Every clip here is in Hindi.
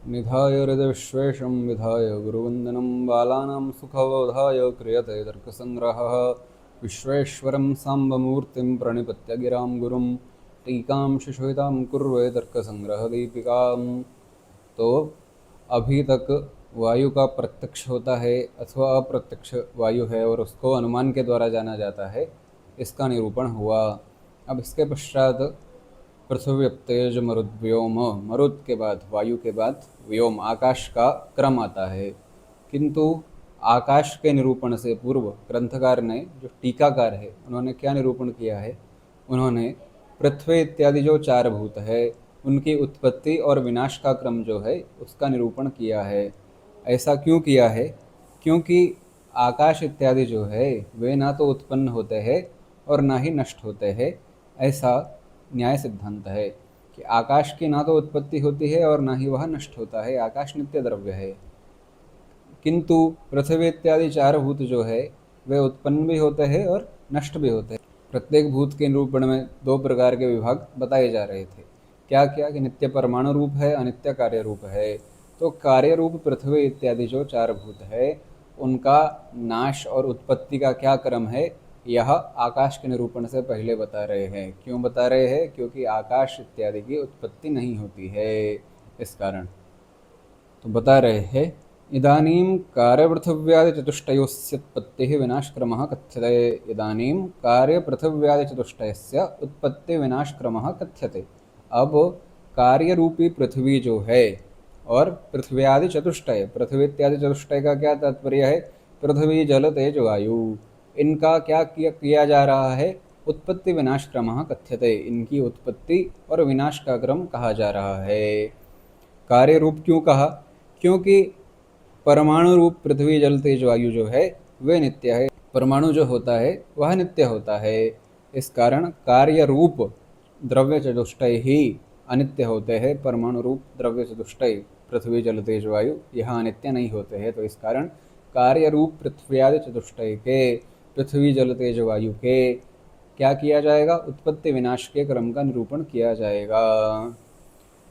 निधाय हृदयविश्वेशं विधाय गुरुवन्दनं बालानां सुखबोधाय क्रियते तर्कसङ्ग्रहः। विश्वेश्वरं साम्बमूर्तिं प्रणिपत्य गिरां गुरुं टीकां शिशुहितां कुर्वे तर्कसङ्ग्रहदीपिकाम्। तो अभी तक वायु का प्रत्यक्ष होता है अथवा अप्रत्यक्ष वायु है और उसको अनुमान के द्वारा जाना जाता है, इसका निरूपण हुआ। अब इसके पश्चात पृथ्वी तेज मरुद व्योम, मरुद के बाद वायु के बाद व्योम आकाश का क्रम आता है। किंतु आकाश के निरूपण से पूर्व ग्रंथकार ने, जो टीकाकार है, उन्होंने क्या निरूपण किया है? उन्होंने पृथ्वी इत्यादि जो चार भूत है उनकी उत्पत्ति और विनाश का क्रम जो है उसका निरूपण किया है। ऐसा क्यों किया है? क्योंकि आकाश इत्यादि जो है वे ना तो उत्पन्न होते हैं और ना ही नष्ट होते हैं। ऐसा न्याय सिद्धांत है कि आकाश की ना तो उत्पत्ति होती है और ना ही वह नष्ट होता है। आकाश नित्य द्रव्य है। किंतु पृथ्वी इत्यादि चार भूत जो है वे उत्पन्न भी होते हैं और नष्ट भी होते हैं। प्रत्येक भूत के निरूपण में दो प्रकार के विभाग बताए जा रहे थे। क्या क्या? कि नित्य परमाणु रूप है, अनित्य कार्य रूप है। तो कार्य रूप पृथ्वी इत्यादि जो चार भूत है उनका नाश और उत्पत्ति का क्या क्रम है, यह आकाश के निरूपण से पहले बता रहे हैं। क्यों बता रहे हैं? क्योंकि आकाश इत्यादि की उत्पत्ति नहीं होती है, इस कारण। तो बता रहे हैं, इदानीं कार्यपृथिव्यादिचतुष्टयोस्योत्पत्तिः विनाशक्रमः कथ्यते। इदानीं कार्यपृथिव्यादिचतुष्टयस्य उत्पत्ति विनाशक्रमः कथ्यते। अब कार्य रूपी पृथ्वी जो है और पृथ्व्यादि चतुष्टय, पृथ्वी इत्यादि चतुष्टय का क्या तात्पर्य है? पृथ्वी जल तेज वायु, इनका क्या किया जा रहा है? उत्पत्ति विनाश क्रमः कथ्यते। इनकी उत्पत्ति और विनाश का क्रम कहा जा रहा है। कार्य रूप क्यों कहा? क्योंकि परमाणु रूप पृथ्वी जल तेज वायु जो है वे नित्य है। परमाणु जो होता है वह नित्य होता है। इस कारण कार्य रूप द्रव्य चतुष्टय ही अनित्य होते हैं। परमाणु रूप द्रव्य चतुष्टय पृथ्वी जल तेज वायु यह अनित्य नहीं होते हैं। तो इस कारण कार्य रूप पृथ्व्यादि चतुष्टय के, पृथ्वी जल तेज वायु के क्या किया जाएगा? उत्पत्ति विनाश के क्रम का निरूपण किया जाएगा।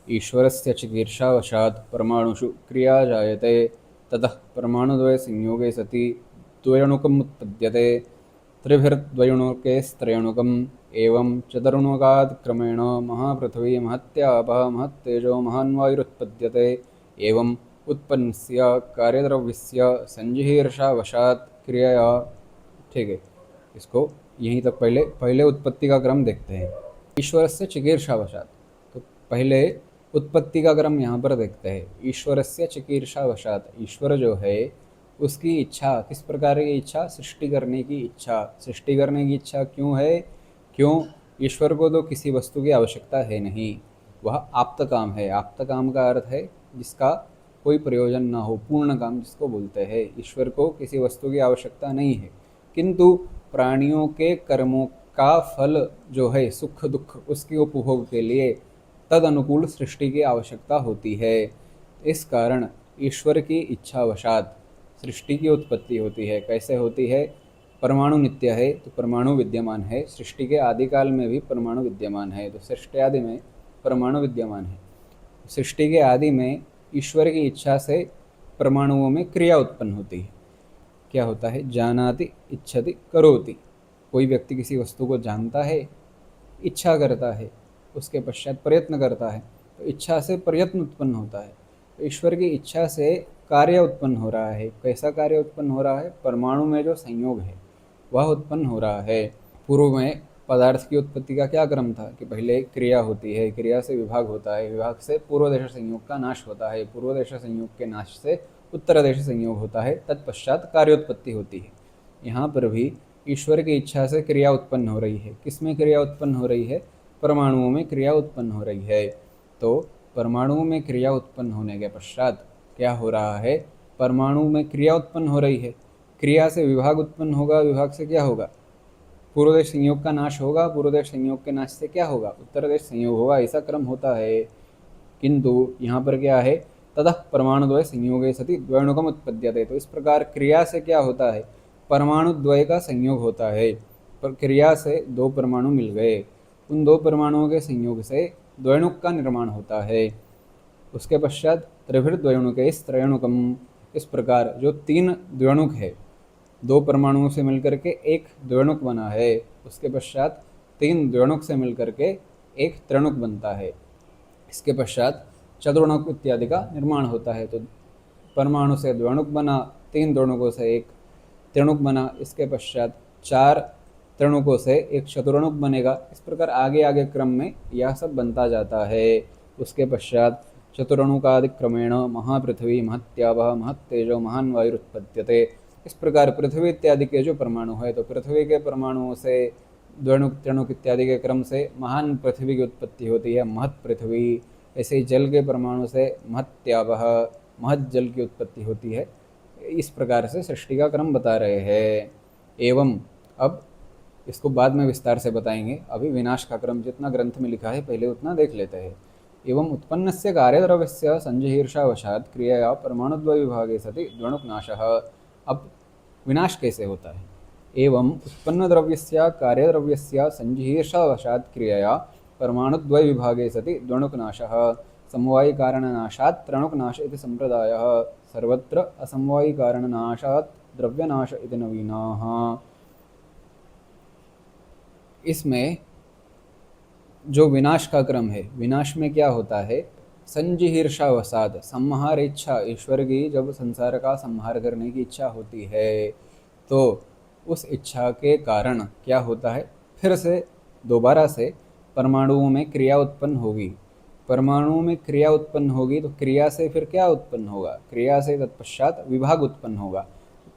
ईश्वरस्य चिकीर्षावशात् परमाणुषु क्रिया जायते, ततः परमाणुद्वय संयोगे सति द्वयणुकम् उत्पद्यते। त्रिभिर्द्वयणुकैस्त्रयणुकम् एवं चतुर्णुकात् क्रमेण महापृथ्वी महत्यापः महत्तेजो महान्वायुरुत्पद्यते। एवं उत्पन्नस्य कार्यद्रव्यस्य संजिहीर्षावशात् क्रियया। ठीक है, इसको यहीं तक पहले पहले उत्पत्ति का क्रम देखते हैं। ईश्वरस्य चिकीर्षावशात्, तो पहले उत्पत्ति का क्रम यहाँ पर देखते हैं। ईश्वरस्य चिकीर्षावशात्, ईश्वर जो है उसकी इच्छा, किस प्रकार की इच्छा? सृष्टि करने की इच्छा। सृष्टि करने की इच्छा क्यों है? क्यों? ईश्वर को तो किसी वस्तु की आवश्यकता है नहीं, वह आप्त काम है। आप्त काम का अर्थ है जिसका कोई प्रयोजन ना हो, पूर्ण काम जिसको बोलते हैं। ईश्वर को किसी वस्तु की आवश्यकता नहीं है, किंतु प्राणियों के कर्मों का फल जो है सुख दुख, उसके उपभोग के लिए तद अनुकूल सृष्टि की आवश्यकता होती है। इस कारण ईश्वर की इच्छावशात सृष्टि की उत्पत्ति होती है। कैसे होती है? परमाणु नित्य है तो परमाणु विद्यमान है। सृष्टि के आदिकाल में भी परमाणु विद्यमान है, तो सृष्टि आदि में परमाणु विद्यमान है। सृष्टि के आदि में ईश्वर की इच्छा से परमाणुओं में क्रिया उत्पन्न होती है। क्या होता है? जानाति इच्छति करोति। कोई व्यक्ति किसी वस्तु को जानता है, इच्छा करता है, उसके पश्चात प्रयत्न करता है, तो इच्छा से प्रयत्न उत्पन्न होता है। तो ईश्वर की इच्छा से कार्य उत्पन्न हो रहा है। कैसा कार्य उत्पन्न हो रहा है? परमाणु में जो संयोग है वह उत्पन्न हो रहा है। पूर्व में पदार्थ की उत्पत्ति का क्या क्रम था? कि पहले क्रिया होती है, क्रिया से विभाग होता है, विभाग से पूर्व देश संयोग का नाश होता है, पूर्व देश संयोग के नाश से उत्तर देश संयोग होता है, तत्पश्चात कार्योत्पत्ति होती है। यहाँ पर भी ईश्वर की इच्छा से क्रिया उत्पन्न हो रही है। किसमें क्रिया उत्पन्न हो रही है? परमाणुओं में क्रिया उत्पन्न हो रही है। तो परमाणुओं में क्रिया उत्पन्न होने के पश्चात क्या हो रहा है? परमाणु में क्रिया उत्पन्न हो रही है, क्रिया से विभाग उत्पन्न होगा, विभाग से क्या होगा? पूर्व देश संयोग का नाश होगा, पूर्व देश संयोग के नाश से क्या होगा? उत्तर देश संयोग होगा। ऐसा क्रम होता है। किंतु यहाँ पर क्या है? ततः परमाणुद्वय संयोगे सति द्वयणुकम उत्पद्यते। तो इस प्रकार क्रिया से क्या होता है? परमाणु द्वय का संयोग होता है। पर क्रिया से दो परमाणु मिल गए, उन दो परमाणुओं के संयोग से द्वयणुक का निर्माण होता है। उसके पश्चात त्रिभिर्द्वयोणुकैस्त्रयोणुकम, इस प्रकार जो 3 द्वयोणुक है, 2 परमाणुओं से मिलकर के एक द्वयोणुक बना है, उसके पश्चात 3 द्वयोणुक से मिलकर के एक त्रणुक बनता है। इसके पश्चात चतुर्णुक इत्यादि का निर्माण होता है। तो परमाणु से द्वयोणुक बना, 3 द्वयोणुकों से एक त्रिणुक बना, इसके पश्चात 4 त्रिणुकों से एक चतुर्णुक बनेगा। इस प्रकार आगे आगे क्रम में यह सब बनता जाता है। उसके पश्चात चतुर्णुकादिक्रमेण महापृथ्वी महत्यावः महत्तेजो महान वायुरुत्पद्यते। इस प्रकार पृथ्वी इत्यादि के जो परमाणु है, तो पृथ्वी के परमाणुओं से द्वयोणुक त्रिणुक इत्यादि के क्रम से महान पृथ्वी की उत्पत्ति होती है, महत पृथ्वी। ऐसे ही जल के परमाणु से महत्यावः महत जल की उत्पत्ति होती है। इस प्रकार से सृष्टि का क्रम बता रहे हैं। एवं, अब इसको बाद में विस्तार से बताएंगे, अभी विनाश का क्रम जितना ग्रंथ में लिखा है पहले उतना देख लेते हैं। एवं उत्पन्नस्य कार्यद्रव्यस्य संजहीर्षावशात् क्रियया परमाणुद्वय विभागे सति द्वणुकनाशः। अब विनाश कैसे होता है? एवं उत्पन्न द्रव्यस्य कार्यद्रव्यस्य संजहीर्षावशात् क्रियया परमाणुद्वय विभागे सति द्वणुकनाशः। समवायी कारणनाशात् त्रणुकनाश इति संप्रदायः। सर्वत्र असमवायी कारणनाशात् द्रव्यनाश इति नवीनाः। इसमें जो विनाश का क्रम है, विनाश में क्या होता है? संजिहीर्षावसाद, संहार इच्छा, ईश्वर की जब संसार का संहार करने की इच्छा होती है, तो उस इच्छा के कारण क्या होता है? फिर से दोबारा से परमाणुओं में क्रिया उत्पन्न होगी। परमाणुओं में क्रिया उत्पन्न होगी तो क्रिया से फिर क्या उत्पन्न होगा? क्रिया से तत्पश्चात विभाग उत्पन्न होगा।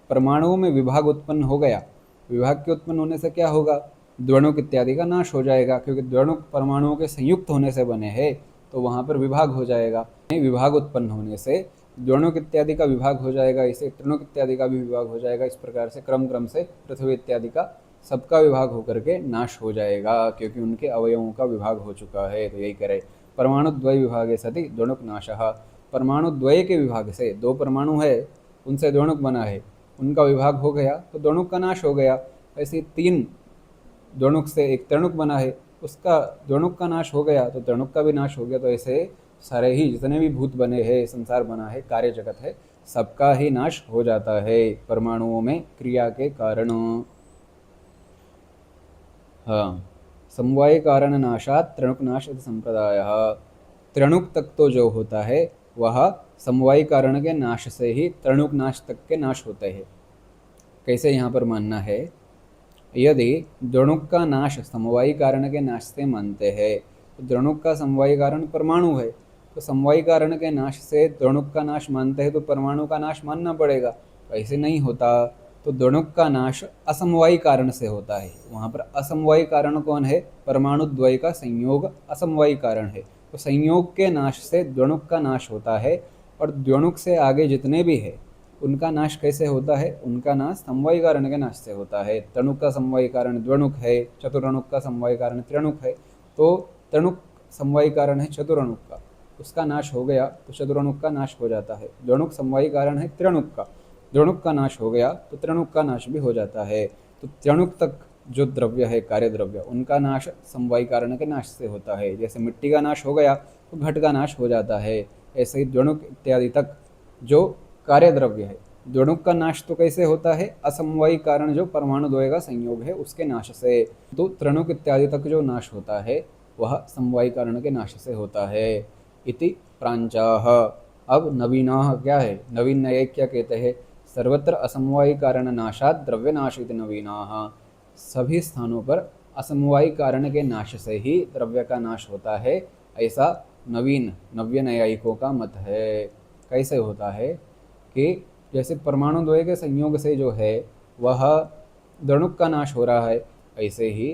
परमाणुओं में विभाग उत्पन्न हो गया, विभाग के उत्पन्न होने से क्या होगा? द्वणुक इत्यादि का नाश हो जाएगा, क्योंकि द्वणुक परमाणुओं के संयुक्त होने से बने हैं, तो वहाँ पर विभाग हो जाएगा। विभाग उत्पन्न होने से द्वणुक इत्यादि का विभाग हो जाएगा, इसे त्रिणुक इत्यादि का भी विभाग हो जाएगा। इस प्रकार से क्रम क्रम से पृथ्वी इत्यादि का सबका विभाग होकर के नाश हो जाएगा, क्योंकि उनके अवयवों का विभाग हो चुका है। तो यही करे, परमाणु द्वय विभागे सति द्वणुक नाशः। परमाणु द्वय के विभाग से, 2 परमाणु है उनसे द्वणुक बना है, उनका विभाग हो गया तो द्वणुक का नाश हो गया। ऐसे 3 द्वणुक से एक त्रिणुक बना है, उसका द्वणुक का नाश हो गया तो त्रिणुक का भी नाश हो गया। तो ऐसे सारे ही जितने भी भूत बने हैं, संसार बना है, कार्य जगत है, सबका ही नाश हो जाता है परमाणुओं में क्रिया के कारण। हाँ, समवाय कारण नाशात त्रिणुक नाश इति संप्रदाय। त्रिणुक तक तो जो होता है वह समवाय कारण के नाश से ही त्रिणुक नाश तक के नाश होते हैं। कैसे यहाँ पर मानना है? यदि द्वणुक का नाश समवायी कारण के नाश से मानते हैं, तो द्वणुक का समवायी कारण परमाणु है, तो समवायी कारण के नाश से द्वणुक का नाश मानते हैं तो परमाणु का नाश मानना पड़ेगा। तो ऐसे नहीं होता, तो द्वणुक का नाश असमवायी कारण से होता है। वहाँ पर असमवायी कारण कौन है? परमाणु द्वय का संयोग असमवायी कारण है। तो संयोग के नाश से द्वणुक का नाश होता है, और द्वणुक से आगे जितने भी है उनका नाश कैसे होता है? उनका नाश समवायी कारण के नाश से होता है। तणुक का समवायी कारण द्वणुक है, चतुरणुक का समवायी कारण त्रिणुक है। तो तणुक समवायी कारण है चतुरणुक का, उसका नाश हो गया तो चतुरणुक का नाश हो जाता है। द्वणुक समवायी कारण है त्रिणुक का, द्वणुक का नाश हो गया तो त्रिणुक का नाश भी हो जाता है। तो त्रिणुक तक जो द्रव्य है, कार्य द्रव्य, उनका नाश समवायी कारण के नाश से होता है। जैसे मिट्टी का नाश हो गया तो घट का नाश हो जाता है, ऐसे ही द्वणुक इत्यादि तक जो कार्य द्रव्य है, द्वणुक का नाश तो कैसे होता है? असमवायी कारण जो परमाणु द्वय का संयोग है उसके नाश से। तो त्रिणुक इत्यादि तक जो नाश होता है वह समवायी कारण के नाश से होता है। इति प्रांचाः। अब नवीनाः क्या है? नवीन नए क्या कहते हैं? सर्वत्र असमवायी कारण नाशात द्रव्य नाश इति नवीनाः। सभी स्थानों पर असमवायी कारण के नाश से ही द्रव्य का नाश होता है, ऐसा नवीन नव्य न्यायिकों का मत है। कैसे होता है कि जैसे परमाणु द्वय के संयोग से जो है वह द्वणुक का नाश हो रहा है, ऐसे ही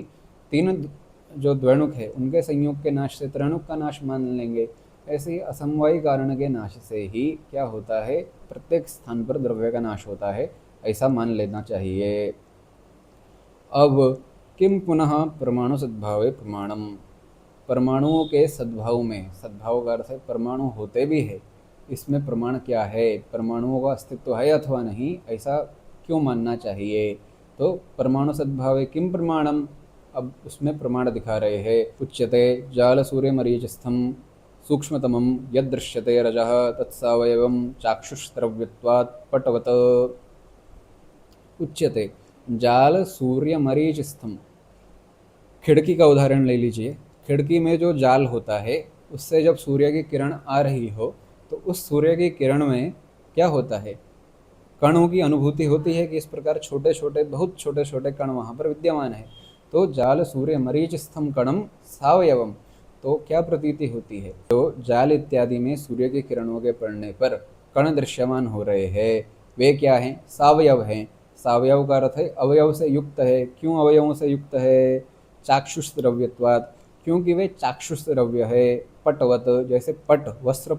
3 जो द्वणुक है उनके संयोग के नाश से त्रिणुक का नाश मान लेंगे। ऐसे ही असमवायी कारण के नाश से ही क्या होता है? प्रत्येक स्थान पर द्रव्य का नाश होता है, ऐसा मान लेना चाहिए। अब किम पुनः परमाणु सद्भावे प्रमाणम। परमाणुओं के सद्भाव में, सद्भाव का अर्थ है परमाणु होते भी है, इसमें प्रमाण क्या है? परमाणुओं का अस्तित्व है अथवा नहीं, ऐसा क्यों मानना चाहिए? तो परमाणु सद्भावे किम प्रमाणम, अब उसमें प्रमाण दिखा रहे हैं। उच्यते जाल सूर्य मरीचस्थम सूक्ष्मतमं यदृश्यते रजः तत्सवयवं चाक्षुषद्रव्यत्वात् पटवत् उच्यते। जाल सूर्य मरीचिस्थम। खिड़की का उदाहरण ले लीजिए। खिड़की में जो जाल होता है उससे जब सूर्य की किरण आ रही हो तो उस सूर्य की किरण में क्या होता है, कणों की अनुभूति होती है कि इस प्रकार छोटे छोटे, बहुत छोटे छोटे कण वहाँ पर विद्यमान है। तो जाल सूर्य मरीच स्थम कणम सावयवम, तो क्या प्रतीति होती है, तो जाल इत्यादि में सूर्य की किरणों के पड़ने पर कण दृश्यमान हो रहे हैं, वे क्या हैं, सावयव हैं। सावयव का अर्थ है अवयव से युक्त है। क्यों अवयवों से युक्त है, चाक्षुष द्रव्यत्वात्, क्योंकि वे चाक्षुष द्रव्य है। पटवत, जैसे पट वस्त्र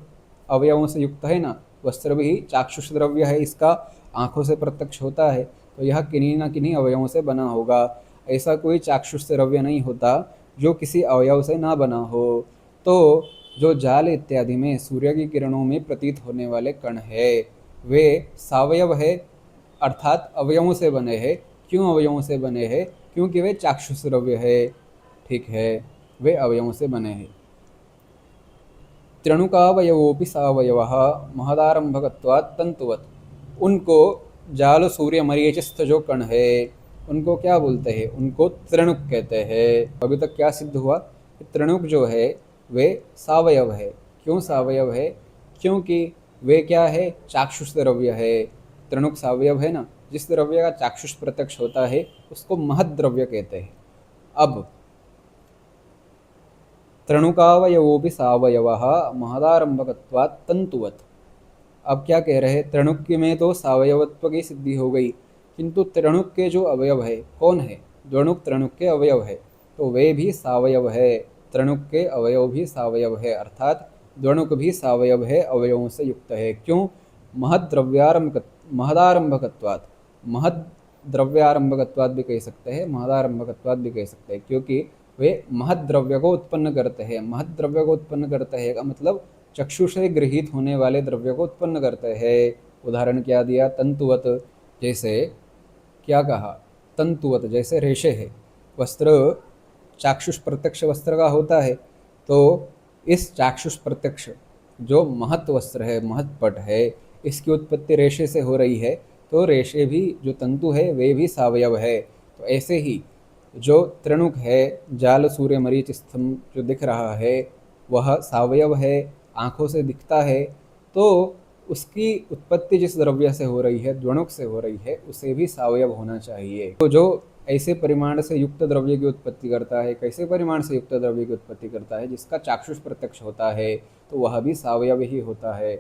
अवयवों से युक्त है ना, वस्त्र भी चाक्षुष द्रव्य है, इसका आंखों से प्रत्यक्ष होता है, तो यह किन्हीं न किन्हीं अवयवों से बना होगा। ऐसा कोई चाक्षुष द्रव्य नहीं होता जो किसी अवयव से ना बना हो। तो जो जाल इत्यादि में सूर्य की किरणों में प्रतीत होने वाले कण है वे सावयव है, अर्थात अवयवों से बने हैं। क्यों अवयवों से बने हैं, क्योंकि वे चाक्षुष द्रव्य है। ठीक है, वे अवयवों से बने हैं। त्रणुकावयवोपि सावयवः महदारंभकत्वात् तंतुवत्। उनको जाल सूर्य मरीचिस्थ जो कण है उनको क्या बोलते हैं, उनको त्रणुक कहते हैं। अभी तक क्या सिद्ध हुआ, त्रणुक जो है वे सावयव है। क्यों सावयव है, क्योंकि वे क्या है, चाक्षुष द्रव्य है। त्रणुक सावयव है ना, जिस द्रव्य का चाक्षुष प्रत्यक्ष होता है उसको महद द्रव्य कहते हैं। अब त्रणुकावयवोपि सावयवः महदारंभकत्वात् तंतुवत्। अब क्या कह रहे हैं, त्रणुक में तो सावयवत्व की सिद्धि हो गई, किंतु त्रणुक के जो अवयव है कौन है, द्वणुक त्रणुक के अवयव है, तो वे भी सावयव है। त्रणुक के अवयव भी सावयव है, अर्थात द्वणुक भी सावयव है, अवयवों से युक्त है। क्यों, महदारंभकत्वात्। महद द्रव्यारंभकत्वात् भी कह सकते हैं, महदारंभकत्वात् भी कह सकते हैं, क्योंकि वे महद द्रव्य को उत्पन्न करते हैं। महद द्रव्य को उत्पन्न करते हैं का मतलब चक्षु से गृहीत होने वाले द्रव्य को उत्पन्न करते हैं। उदाहरण क्या दिया, तंतुवत, जैसे क्या कहा, तंतुवत जैसे रेशे है। वस्त्र चाक्षुष प्रत्यक्ष वस्त्र का होता है, तो इस चाक्षुष प्रत्यक्ष जो महत वस्त्र है, महत पट है, इसकी उत्पत्ति रेशे से हो रही है, तो रेशे भी जो तंतु है वे भी सावयव है। तो ऐसे ही जो त्रणुक है, जाल सूर्य मरीच स्तंभ जो दिख रहा है वह सावयव है, आँखों से दिखता है, तो उसकी उत्पत्ति जिस द्रव्य से हो रही है, द्वणुक से हो रही है, उसे भी सावयव होना चाहिए। तो जो ऐसे परिमाण से युक्त द्रव्य की उत्पत्ति करता है, कैसे परिमाण से युक्त द्रव्य की उत्पत्ति करता है, जिसका चाक्षुष प्रत्यक्ष होता है, तो वह भी सावयव ही होता है।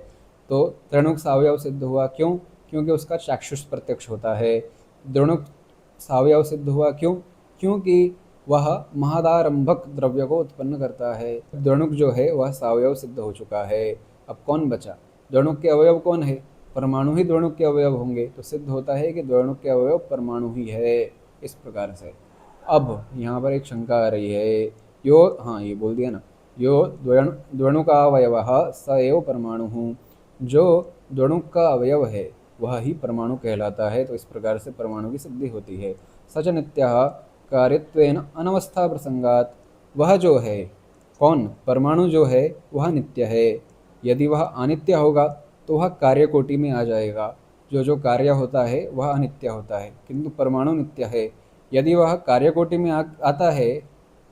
तो त्रणुक सावयव सिद्ध हुआ, क्यों, क्योंकि उसका चाक्षुष प्रत्यक्ष होता है। द्वणुक सावयव सिद्ध हुआ, क्यों, क्योंकि वह महदारंभक द्रव्य को उत्पन्न करता है। द्वणुक जो है वह सावयव सिद्ध हो चुका है। अब कौन बचा, द्वणुक के अवयव कौन है, परमाणु ही द्वणुक के अवयव होंगे, तो सिद्ध होता है कि द्वणुक के अवयव परमाणु ही है। इस प्रकार से अब यहाँ पर एक शंका आ रही है, यो, हाँ ये बोल दिया ना, यो द्वणुकावयवः स एव परमाणु। जो द्वणुक का अवयव है वह ही परमाणु कहलाता है। तो इस प्रकार से परमाणु की सिद्धि होती है। सच नित्यः कार्यत्वेन अनवस्था प्रसंगात। वह जो है कौन, परमाणु जो है वह नित्य है। यदि वह अनित्य होगा तो वह कार्यकोटि में आ जाएगा। जो जो कार्य होता है वह अनित्य होता है, किंतु परमाणु नित्य है। यदि वह कार्यकोटि में आता है,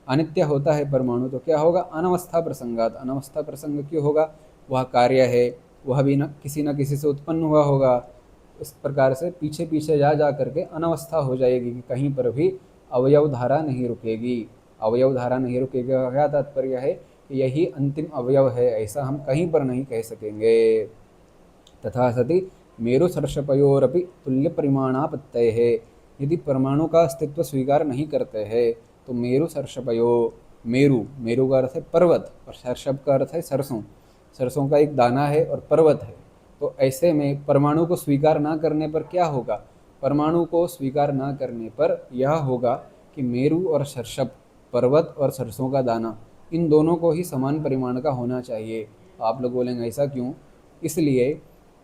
अनित्य होता है परमाणु, तो क्या होगा, अनवस्था प्रसंगात। अनवस्था प्रसंग क्यों होगा, वह कार्य है, वह भी न किसी से उत्पन्न हुआ होगा। इस प्रकार से पीछे पीछे जा करके अनवस्था हो जाएगी कि कहीं पर भी अवयव धारा नहीं रुकेगी। अवयव धारा नहीं रुकेगी का क्या तात्पर्य है कि यही अंतिम अवयव है, ऐसा हम कहीं पर नहीं कह सकेंगे। तथा सति मेरु सर्षपयोरपि तुल्य परिमाणापत्तये है। यदि परमाणु का अस्तित्व स्वीकार नहीं करते हैं तो मेरु सर्षपयो, मेरु, मेरु का अर्थ है पर्वत और सर्षप का अर्थ है सरसों, सरसों का एक दाना है और पर्वत है। तो ऐसे में परमाणु को स्वीकार ना करने पर क्या होगा, परमाणु को स्वीकार ना करने पर यह होगा कि मेरु और सर्षप, पर्वत और सरसों का दाना, इन दोनों को ही समान परिमाण का होना चाहिए। आप लोग बोलेंगे ऐसा क्यों, इसलिए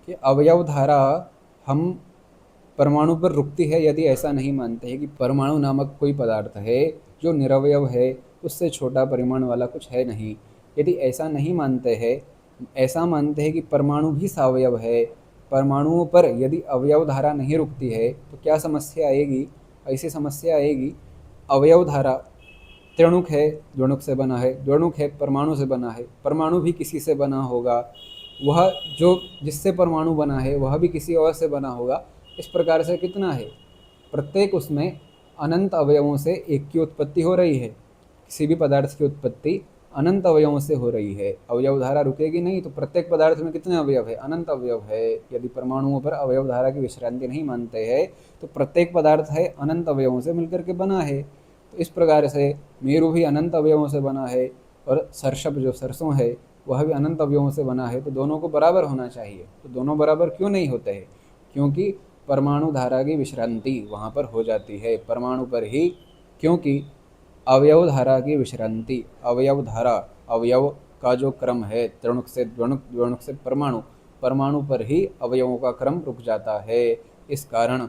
कि अवयव धारा हम परमाणु पर रुकती है यदि ऐसा नहीं मानते हैं कि परमाणु नामक कोई पदार्थ है जो निरवयव है, उससे छोटा परिमाण वाला कुछ है नहीं। यदि ऐसा नहीं मानते हैं, ऐसा मानते हैं कि परमाणु भी सावयव है, परमाणुओं पर यदि अवयव धारा नहीं रुकती है तो क्या समस्या आएगी? ऐसी समस्या आएगी, अवयव धारा त्रिणुक है, द्विणुक से बना है, द्विणुक है परमाणु से बना है, परमाणु भी किसी से बना होगा, वह जो जिससे परमाणु बना है वह भी किसी और से बना होगा। इस प्रकार से कितना है, प्रत्येक उसमें अनंत अवयवों से एक की उत्पत्ति हो रही है। किसी भी पदार्थ की उत्पत्ति अनंत अवयवों से हो रही है। अवयव धारा रुकेगी नहीं तो प्रत्येक पदार्थ में कितने अवयव है? अनंत अवयव है। यदि परमाणुओं पर अवयव धारा की विश्रांति नहीं मानते हैं तो प्रत्येक पदार्थ है अनंत अवयवों से मिलकर के बना है। तो इस प्रकार से मेरु भी अनंत अवयवों से बना है और सरसप जो सरसों है वह भी अनंत अवयवों से बना है। तो दोनों को बराबर होना चाहिए। तो दोनों बराबर क्यों नहीं होते हैं? क्योंकि परमाणु धारा की विश्रांति वहाँ पर हो जाती है, परमाणु पर ही। क्योंकि अवयव धारा की विश्रांति, अवयव धारा, अवयव का जो क्रम है, त्रिणुक से द्विणुक, द्विणुक से परमाणु, परमाणु पर ही अवयवों का क्रम रुक जाता है। इस कारण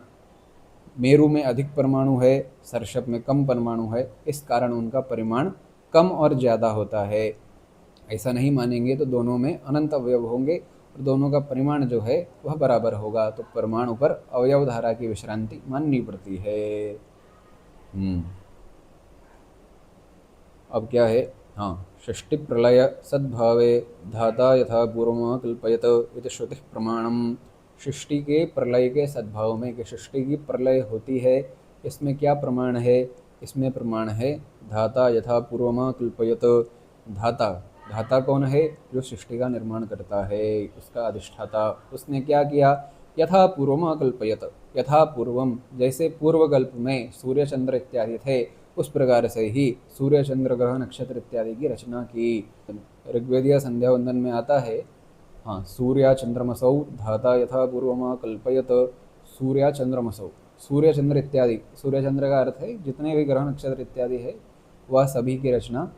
मेरु में अधिक परमाणु है, सरसप में कम परमाणु है। इस कारण उनका परिमाण कम और ज़्यादा होता है। ऐसा नहीं मानेंगे तो दोनों में अनंत अवयव होंगे और दोनों का परिमाण जो है वह बराबर होगा। तो परमाणु पर अवयव धारा की विश्रांति माननी पड़ती है। अब क्या है? हाँ, षष्टि प्रलय सद्भावे धाता यथा पूर्व कल्पयत इति श्रुति प्रमाणम। सृष्टि के प्रलय के सद्भाव में, कि सृष्टि की प्रलय होती है, इसमें क्या प्रमाण है? इसमें प्रमाण है धाता यथा पूर्वमा कल्पयत। धाता, धाता कौन है? जो सृष्टि का निर्माण करता है, उसका अधिष्ठाता। उसने क्या किया? यथा पूर्वमा कल्पयत, यथा पूर्वम, जैसे पूर्वकल्प में सूर्य चंद्र इत्यादि थे उस प्रकार से ही सूर्य चंद्र ग्रह नक्षत्र इत्यादि की रचना की। ऋग्वेदीय संध्या वंदन में आता है, हाँ, सूर्या चंद्रमसौ धाता यथा पूर्वमा कल्पयत। सूर्या चंद्रमसौ, सूर्य चंद्र इत्यादि, सूर्य चंद्र का अर्थ है जितने भी ग्रह नक्षत्र इत्यादि है वह सभी की रचना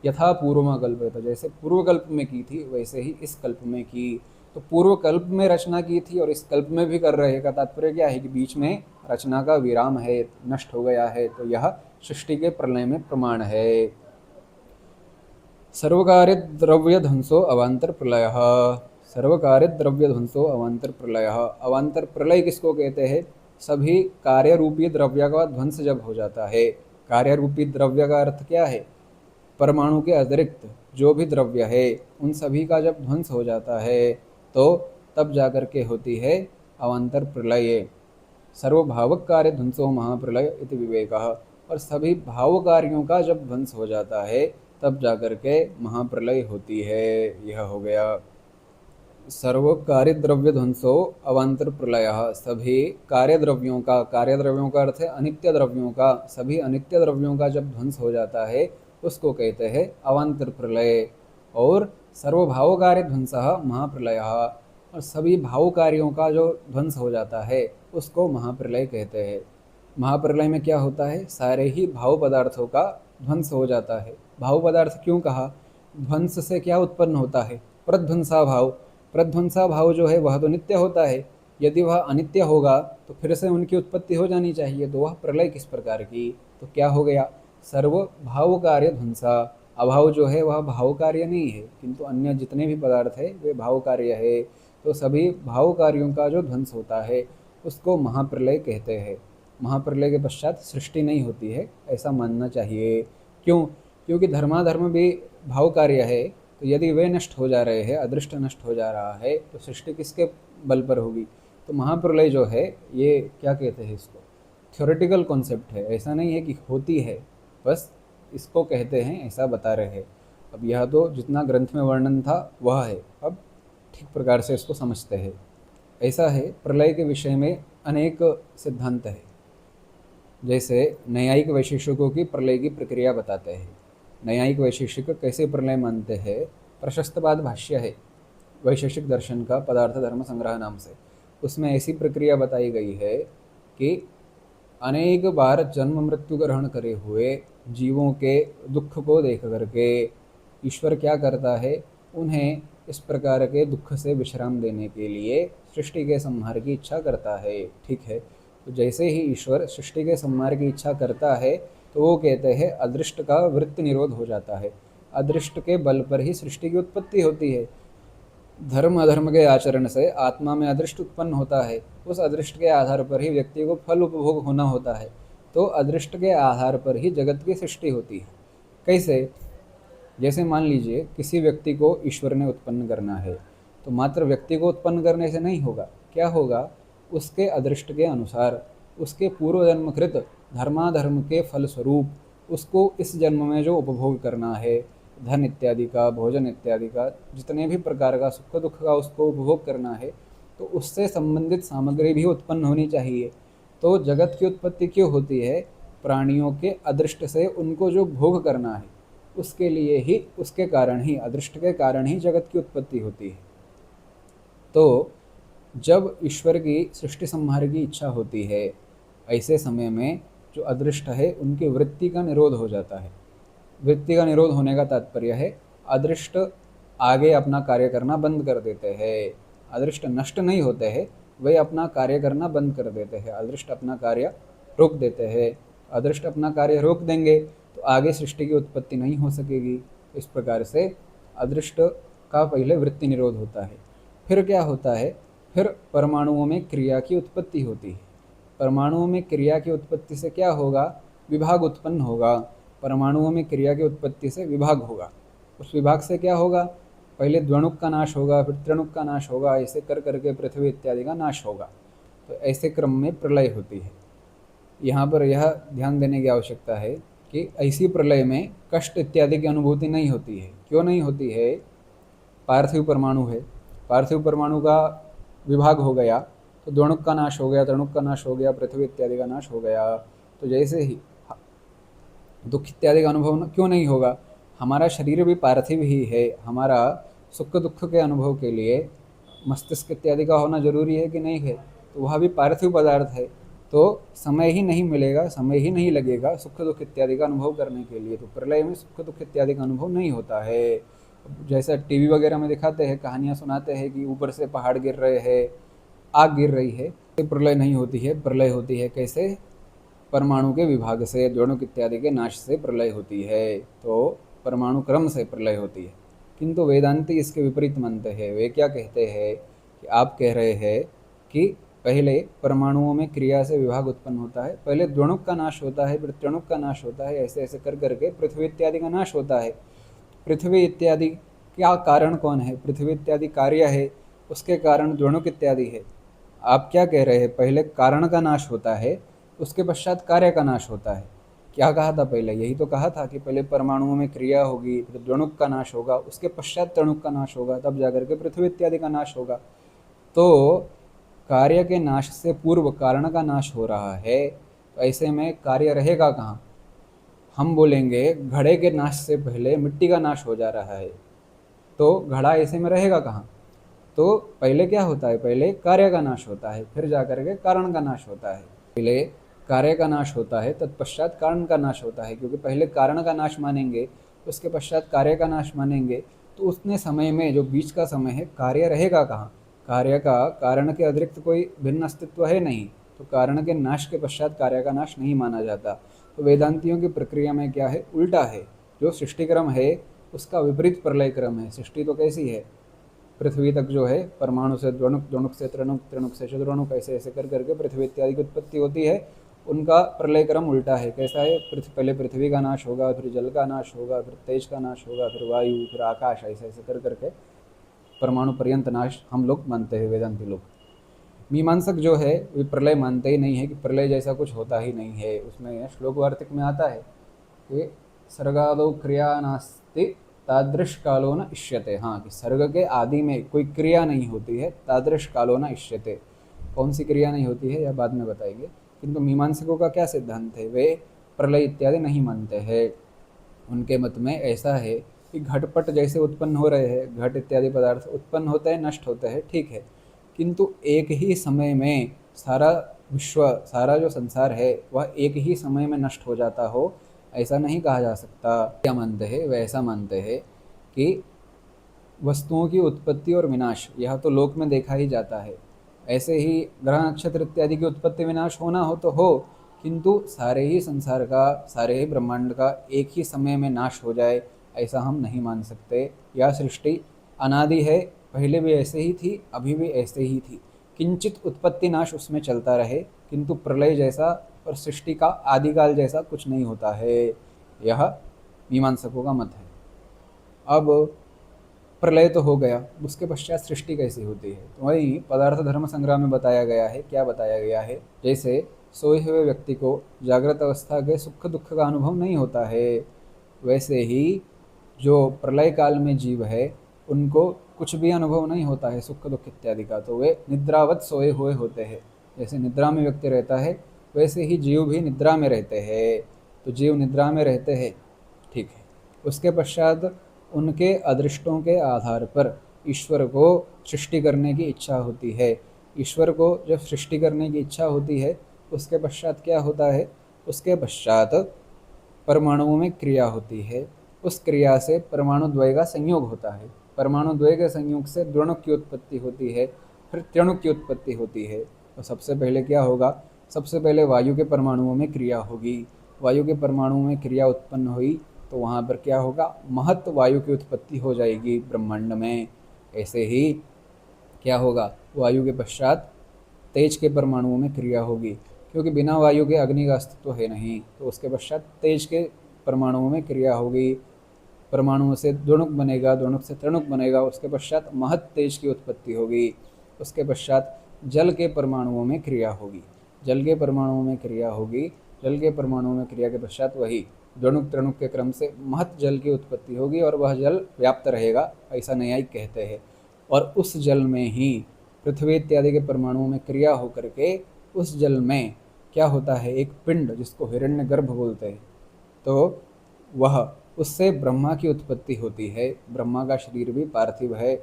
यथा पूर्वमा कल्पयत, जैसे पूर्व कल्प में की थी वैसे ही इस कल्प में की। तो पूर्व कल्प में रचना की थी और इस कल्प में भी कर रहे का तात्पर्य क्या है? कि बीच में रचना का विराम है, नष्ट हो गया है। तो यह सृष्टि के प्रलय में प्रमाण है। सर्वकार्य द्रव्य ध्वंसो अवांतर प्रलय। सर्वकार्य द्रव्य ध्वंसो अवांतर प्रलय। अवांतर प्रलय किसको कहते हैं? सभी कार्य रूपी द्रव्य का ध्वंस जब हो जाता है। कार्य रूपी द्रव्य का अर्थ क्या है? परमाणु के अतिरिक्त जो भी द्रव्य है उन सभी का जब ध्वंस हो जाता है तो तब जाकर के होती है अवांतर प्रलय। सर्वभावक कार्य ध्वंसो महाप्रलय इति विवेकः। और सभी भाव कार्यों का जब ध्वंस हो जाता है तब जाकर के महाप्रलय होती है। यह हो गया सर्व कार्य द्रव्य ध्वंसो अवांतर प्रलय। सभी कार्य द्रव्यों का, कार्य द्रव्यों का अर्थ है अनित्य द्रव्यों का, सभी अनित्य द्रव्यों का जब ध्वंस हो जाता है उसको कहते हैं अवांतर प्रलय। और सर्वभाव कार्य ध्वंस महाप्रलय। और सभी भाव कार्यों का जो ध्वंस हो जाता है उसको महाप्रलय कहते हैं। महाप्रलय में क्या होता है? सारे ही भाव पदार्थों का ध्वंस हो जाता है। भाव पदार्थ क्यों कहा? ध्वंस से क्या उत्पन्न होता है? प्रध्वंसा भाव। प्रध्वंसा भाव जो है वह तो नित्य होता है। यदि वह अनित्य होगा तो फिर से उनकी उत्पत्ति हो जानी चाहिए। तो वह प्रलय किस प्रकार की? तो क्या हो गया? सर्व भाव कार्य ध्वंसा। अभाव जो है वह भाव कार्य नहीं है, किंतु अन्य जितने भी पदार्थ है वे भाव कार्य है। तो सभी भाव कार्यों का जो ध्वंस होता है उसको महाप्रलय कहते हैं। महाप्रलय के पश्चात सृष्टि नहीं होती है, ऐसा मानना चाहिए। क्यों? क्योंकि धर्माधर्म भी भाव कार्य है। तो यदि वे नष्ट हो जा रहे हैं, अदृष्ट नष्ट हो जा रहा है, तो सृष्टि किसके बल पर होगी? तो महाप्रलय जो है ये क्या कहते हैं? इसको थ्योरेटिकल कॉन्सेप्ट है, ऐसा नहीं है कि होती है, बस इसको कहते हैं, ऐसा बता रहे हैं। अब यह तो जितना ग्रंथ में वर्णन था वह है, अब ठीक प्रकार से इसको समझते हैं। ऐसा है, प्रलय के विषय में अनेक सिद्धांत है। जैसे नैयायिक वैशेषिकों की प्रलय की प्रक्रिया बताते हैं। नैयायिक वैशेषिक कैसे प्रलय मानते हैं? प्रशस्तपाद भाष्य है वैशेषिक दर्शन का, पदार्थ धर्म संग्रह नाम से। उसमें ऐसी प्रक्रिया बताई गई है कि अनेक बार जन्म मृत्यु ग्रहण करे हुए जीवों के दुख को देख करके ईश्वर क्या करता है? उन्हें इस प्रकार के दुख से विश्राम देने के लिए सृष्टि के संहार की इच्छा करता है। ठीक है, तो जैसे ही ईश्वर सृष्टि के संहार की इच्छा करता है तो वो कहते हैं अदृष्ट का वृत्ति निरोध हो जाता है। अदृष्ट के बल पर ही सृष्टि की उत्पत्ति होती है। धर्म अधर्म के आचरण से आत्मा में अदृष्ट उत्पन्न होता है, उस अदृष्ट के आधार पर ही व्यक्ति को फल उपभोग होना होता है। तो अदृष्ट के आधार पर ही जगत की सृष्टि होती है। कैसे? जैसे मान लीजिए किसी व्यक्ति को ईश्वर ने उत्पन्न करना है, तो मात्र व्यक्ति को उत्पन्न करने से नहीं होगा। क्या होगा? उसके अदृष्ट के अनुसार, उसके पूर्व जन्मकृत धर्माधर्म के फलस्वरूप उसको इस जन्म में जो उपभोग करना है, धन इत्यादि का, भोजन इत्यादि का, जितने भी प्रकार का सुख दुख का उसको उपभोग करना है, तो उससे संबंधित सामग्री भी उत्पन्न होनी चाहिए। तो जगत की उत्पत्ति क्यों होती है? प्राणियों के अदृष्ट से उनको जो भोग करना है उसके लिए ही, उसके कारण ही, अदृष्ट के कारण ही जगत की उत्पत्ति होती है। तो जब ईश्वर की सृष्टि संहार की इच्छा होती है, ऐसे समय में जो अदृष्ट है उनकी वृत्ति का निरोध हो जाता है। वृत्ति का निरोध होने का तात्पर्य है अदृष्ट आगे अपना कार्य करना बंद कर देते हैं। अदृष्ट नष्ट नहीं होते हैं, वे अपना कार्य करना बंद कर देते हैं। अदृष्ट अपना कार्य रोक देते हैं। अदृष्ट अपना कार्य रोक देंगे तो आगे सृष्टि की उत्पत्ति नहीं हो सकेगी। इस प्रकार से अदृष्ट का पहले वृत्ति निरोध होता है। फिर क्या होता है? फिर परमाणुओं में क्रिया की उत्पत्ति होती है। परमाणुओं में क्रिया की उत्पत्ति से क्या होगा? विभाग उत्पन्न होगा। परमाणुओं में क्रिया की उत्पत्ति से विभाग होगा। उस विभाग से क्या होगा? पहले द्वणुक का नाश होगा, फिर त्रिणुक का नाश होगा, ऐसे कर करके पृथ्वी इत्यादि का नाश होगा। तो ऐसे क्रम में प्रलय होती है। यहाँ पर यह ध्यान देने की आवश्यकता है कि ऐसी प्रलय में कष्ट इत्यादि की अनुभूति नहीं होती है। क्यों नहीं होती है? पार्थिव परमाणु है, पार्थिव परमाणु का विभाग हो गया तो द्वणुक का नाश हो गया, त्रिणुक का नाश हो गया, पृथ्वी इत्यादि का नाश हो गया। तो जैसे ही दुख इत्यादि का अनुभव क्यों नहीं होगा? हमारा शरीर भी पार्थिव ही है। हमारा सुख दुख के अनुभव के लिए मस्तिष्क इत्यादि का होना जरूरी है कि नहीं है? तो वह भी पार्थिव पदार्थ है। तो समय ही नहीं मिलेगा, समय ही नहीं लगेगा सुख दुख इत्यादि का अनुभव करने के लिए। तो प्रलय में सुख दुख इत्यादि का अनुभव नहीं होता है। जैसा टीवी वगैरह में दिखाते हैं, कहानियाँ सुनाते हैं कि ऊपर से पहाड़ गिर रहे हैं, आग गिर रही है, तो प्रलय नहीं होती है। प्रलय होती है कैसे? परमाणु के विभाग से, द्वणुक इत्यादि के नाश से प्रलय होती है। तो परमाणु क्रम से प्रलय होती है। किंतु वेदांती इसके विपरीत मानते हैं। वे क्या कहते हैं कि आप कह रहे हैं कि पहले परमाणुओं में क्रिया से विभाग उत्पन्न होता है, पहले द्वणुक का नाश होता है, फिर त्रिणुक का नाश होता है, ऐसे ऐसे कर करके पृथ्वी इत्यादि का नाश होता है। पृथ्वी इत्यादि क्या कारण कौन है? पृथ्वी इत्यादि कार्य है, उसके कारण द्वणुक इत्यादि है। आप क्या कह रहे हैं? पहले कारण का नाश होता है, उसके पश्चात कार्य का नाश होता है। क्या कहा था पहले? यही तो कहा था कि पहले परमाणुओं में क्रिया होगी, फिर द्वणुक का नाश होगा, उसके पश्चात त्रिणुक का नाश होगा, तब जाकर के पृथ्वी इत्यादि का नाश होगा। तो कार्य के नाश से पूर्व कारण का नाश हो रहा है, तो ऐसे में कार्य रहेगा कहाँ? हम बोलेंगे घड़े के नाश से पहले मिट्टी का नाश हो जा रहा है, तो घड़ा ऐसे में रहेगा कहाँ? तो पहले क्या होता है? पहले कार्य का नाश होता है, फिर जाकर के कारण का नाश होता है। पहले कार्य का नाश होता है, तत्पश्चात कारण का नाश होता है। क्योंकि पहले कारण का नाश मानेंगे, उसके पश्चात कार्य का नाश मानेंगे, तो उतने समय में जो बीच का समय है, कार्य रहेगा कहाँ? कार्य का कारण के अतिरिक्त कोई भिन्न अस्तित्व है नहीं। तो कारण के नाश के पश्चात कार्य का नाश नहीं माना जाता। तो वेदांतियों की प्रक्रिया में क्या है? उल्टा है। जो सृष्टि क्रम है उसका विपरीत प्रलय क्रम है। सृष्टि तो कैसी है? पृथ्वी तक जो है परमाणु से द्वणुक, द्वणुक से त्रिणुक, त्रिणुक से चतुर्णुक, ऐसे ऐसे कर करके पृथ्वी इत्यादि की उत्पत्ति होती है। उनका प्रलय क्रम उल्टा है। कैसा है? पहले पृथ्वी का नाश होगा, फिर जल का नाश होगा, फिर तेज का नाश होगा, फिर वायु, फिर आकाश, ऐसे ऐसे कर करके परमाणु पर्यंत नाश हम लोग मानते हैं, वेदांती लोग। मीमांसक जो है वे प्रलय मानते ही नहीं है, कि प्रलय जैसा कुछ होता ही नहीं है। उसमें श्लोक वार्तिक में आता है कि सर्गादौ क्रिया नास्ति तादृश कालो न इष्यते। हाँ, कि सर्ग के आदि में कोई क्रिया नहीं होती है, तादृश कालो न इष्यते। कौन सी क्रिया नहीं होती है यह बाद में बताएंगे। किंतु मीमांसकों का क्या सिद्धांत है? वे प्रलय इत्यादि नहीं मानते हैं। उनके मत में ऐसा है कि घटपट जैसे उत्पन्न हो रहे हैं, घट इत्यादि पदार्थ उत्पन्न होते हैं, नष्ट होते हैं, ठीक है, किंतु एक ही समय में सारा विश्व, सारा जो संसार है वह एक ही समय में नष्ट हो जाता हो, ऐसा नहीं कहा जा सकता। क्या मानते हैं? वे ऐसा मानते हैं कि वस्तुओं की उत्पत्ति और विनाश यह तो लोक में देखा ही जाता है। ऐसे ही ग्रह नक्षत्र इत्यादि की उत्पत्ति विनाश होना हो तो हो, किंतु सारे ही संसार का, सारे ही ब्रह्मांड का एक ही समय में नाश हो जाए, ऐसा हम नहीं मान सकते। यह सृष्टि अनादि है, पहले भी ऐसे ही थी, अभी भी ऐसे ही थी। किंचित उत्पत्ति नाश उसमें चलता रहे, किंतु प्रलय जैसा और सृष्टि का आदिकाल जैसा कुछ नहीं होता है। यह मीमांसकों का मत है। अब प्रलय तो हो गया, उसके पश्चात सृष्टि कैसी होती है? तो वही पदार्थ धर्म संग्रह में बताया गया है। क्या बताया गया है? जैसे सोए हुए व्यक्ति को जागृत अवस्था के सुख दुख का अनुभव नहीं होता है, वैसे ही जो प्रलय काल में जीव है उनको कुछ भी अनुभव नहीं होता है सुख दुख इत्यादि का, तो वे निद्रावत सोए हुए होते हैं। जैसे निद्रा में व्यक्ति रहता है, वैसे ही जीव भी निद्रा में रहते हैं। तो जीव निद्रा में रहते हैं, ठीक है। उसके पश्चात उनके अदृष्टों के आधार पर ईश्वर को सृष्टि करने की इच्छा होती है। ईश्वर को जब सृष्टि करने की इच्छा होती है, उसके पश्चात क्या होता है? उसके पश्चात परमाणुओं में क्रिया होती है। उस क्रिया से परमाणु द्वय का संयोग होता है। परमाणु द्वय के संयोग से द्वणुक की उत्पत्ति होती है, फिर त्रणुक की उत्पत्ति होती है। तो सबसे पहले क्या होगा? सबसे पहले वायु के परमाणुओं में क्रिया होगी। वायु के परमाणुओं में क्रिया उत्पन्न हुई तो वहाँ पर क्या होगा? महत वायु की उत्पत्ति हो जाएगी ब्रह्मांड में। ऐसे ही क्या होगा? वायु के पश्चात तेज के परमाणुओं में क्रिया होगी, क्योंकि बिना वायु के अग्नि का अस्तित्व है नहीं। तो उसके पश्चात तेज के परमाणुओं में क्रिया होगी, परमाणुओं से द्वणुक बनेगा, द्वणुक से त्रणुक बनेगा, उसके पश्चात महत तेज की उत्पत्ति होगी। उसके पश्चात जल के परमाणुओं में क्रिया होगी, जल के परमाणुओं में क्रिया होगी, जल के परमाणुओं में क्रिया के पश्चात वही द्वणुक त्रणुक के क्रम से महत जल की उत्पत्ति होगी और वह जल व्याप्त रहेगा, ऐसा न्यायिक कहते हैं। और उस जल में ही पृथ्वी इत्यादि के परमाणुओं में क्रिया होकर के उस जल में क्या होता है? एक पिंड जिसको हिरण्यगर्भ बोलते हैं, तो वह उससे ब्रह्मा की उत्पत्ति होती है। ब्रह्मा का शरीर भी पार्थिव है,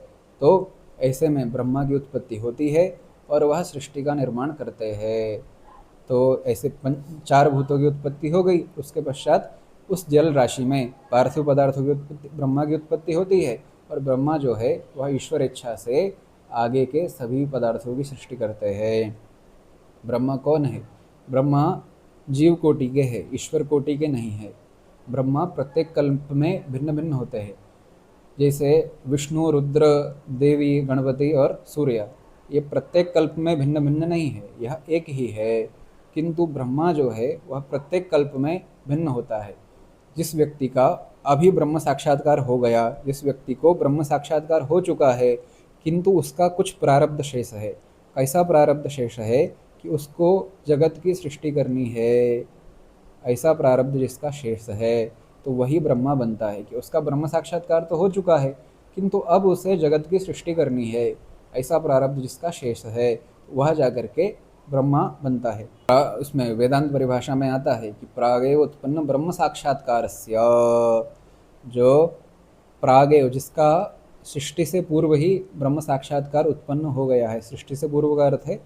तो ऐसे में ब्रह्मा की उत्पत्ति होती है और वह सृष्टि का निर्माण करते हैं। तो ऐसे चार भूतों की उत्पत्ति हो गई। उसके पश्चात उस जल राशि में पार्थिव पदार्थों की उत्पत्ति, ब्रह्मा की उत्पत्ति होती है, और ब्रह्मा जो है वह ईश्वर इच्छा से आगे के सभी पदार्थों की सृष्टि करते हैं। ब्रह्मा कौन है? ब्रह्मा जीव कोटि के हैं, ईश्वर कोटि के नहीं है। ब्रह्मा प्रत्येक कल्प में भिन्न भिन्न होते हैं। जैसे विष्णु, रुद्र, देवी, गणपति और सूर्य, ये प्रत्येक कल्प में भिन्न भिन्न नहीं है, यह एक ही है। किंतु ब्रह्मा जो है वह प्रत्येक कल्प में भिन्न होता है। जिस व्यक्ति का अभी ब्रह्म साक्षात्कार हो गया, जिस व्यक्ति को ब्रह्म साक्षात्कार हो चुका है, किंतु उसका कुछ प्रारब्ध शेष है। कैसा प्रारब्ध शेष है? कि उसको जगत की सृष्टि करनी है, ऐसा प्रारब्ध जिसका शेष है, तो वही ब्रह्मा बनता है। कि उसका ब्रह्म साक्षात्कार तो हो चुका है, किंतु अब उसे जगत की सृष्टि करनी है, ऐसा प्रारब्ध जिसका शेष है, वह जाकर के ब्रह्मा बनता है। उसमें वेदांत परिभाषा में आता है कि प्रागेव उत्पन्न ब्रह्म साक्षात्कारस्य, जो प्रागेव जिसका सृष्टि से पूर्व ही ब्रह्म साक्षात्कार उत्पन्न हो गया है। सृष्टि से पूर्व का अर्थ है